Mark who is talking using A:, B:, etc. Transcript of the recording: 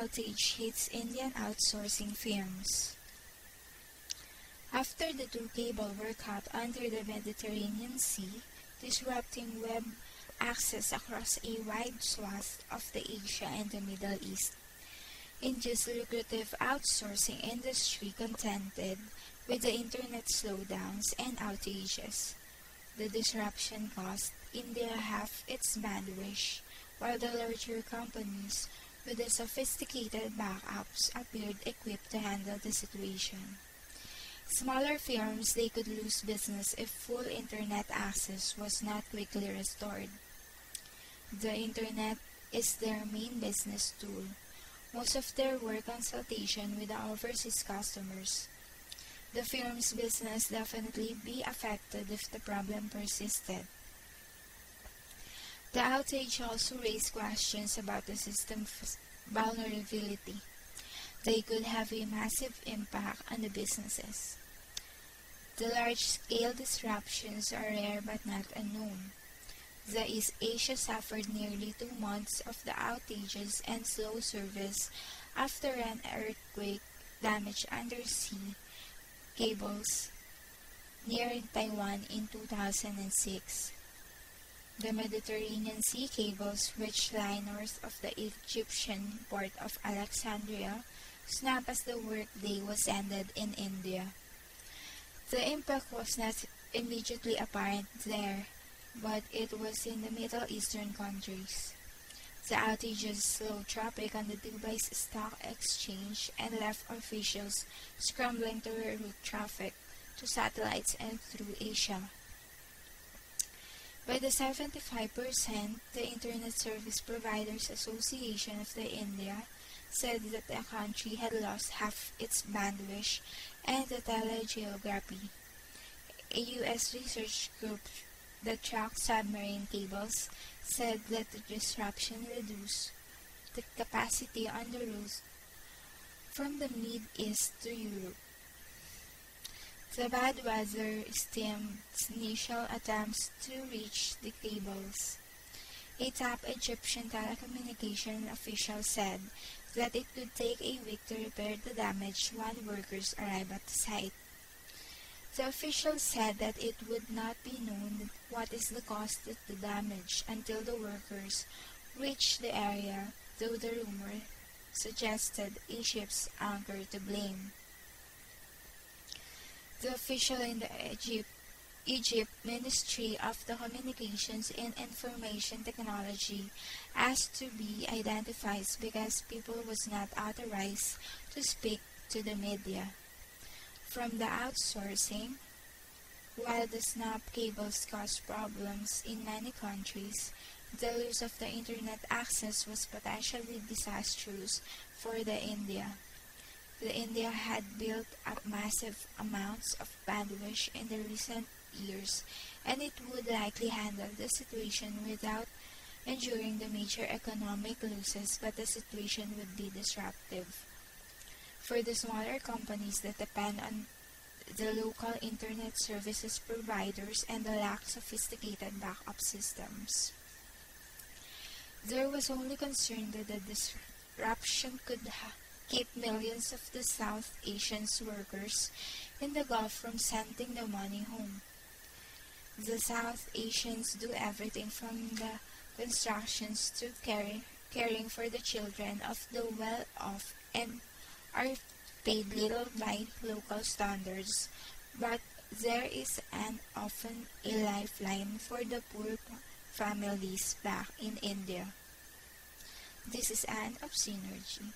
A: outage hits Indian outsourcing firms. After the two cables were cut under the Mediterranean Sea, disrupting web access across a wide swath of the Asia and the Middle East. India's lucrative outsourcing industry contended with the internet slowdowns and outages. The disruption cost India half its bandwidth, while the larger companies with the sophisticated backups appeared equipped to handle the situation. Smaller firms, they could lose business if full internet access was not quickly restored. The internet is their main business tool. Most of their work consultation with the overseas customers. The firm's business definitely be affected if the problem persisted. The outage also raised questions about the system's vulnerability. They could have a massive impact on the businesses. The large-scale disruptions are rare but not unknown. The East Asia suffered nearly 2 months of the outages and slow service after an earthquake damaged undersea cables near Taiwan in 2006. The Mediterranean Sea cables, which lie north of the Egyptian port of Alexandria, snapped as the workday was ended in India. The impact was not immediately apparent there, but it was in the Middle Eastern countries. The outages slowed traffic on the Dubai Stock Exchange and left officials scrambling to reroute traffic to satellites and through Asia. By the 75%, the Internet Service Providers Association of the India said that the country had lost half its bandwidth, and the telegeography, a U.S. research group that tracks submarine cables, said that the disruption reduced the capacity on the routes from the Mid-East to Europe. The bad weather stemmed initial attempts to reach the cables. A top Egyptian telecommunication official said that it could take a week to repair the damage when workers arrive at the site. The official said that it would not be known what is the cause of the damage until the workers reach the area, though the rumor suggested a ship's anchor to blame. The official in the Egypt Ministry of the Communications and Information Technology asked to be identified because people was not authorized to speak to the media. From the outsourcing, while the snap cables caused problems in many countries, the loss of the internet access was potentially disastrous for the India. The India had built up massive amounts of bandwidth in the recent years, and it would likely handle the situation without enduring the major economic losses, but the situation would be disruptive for the smaller companies that depend on the local internet services providers and the lack of sophisticated backup systems. There was only concern that the disruption could keep millions of the South Asian workers in the Gulf from sending the money home. The South Asians do everything from the constructions to caring for the children of the well-off and are paid little by local standards, but there is often a lifeline for the poor families back in India. This is Anne of Synergy.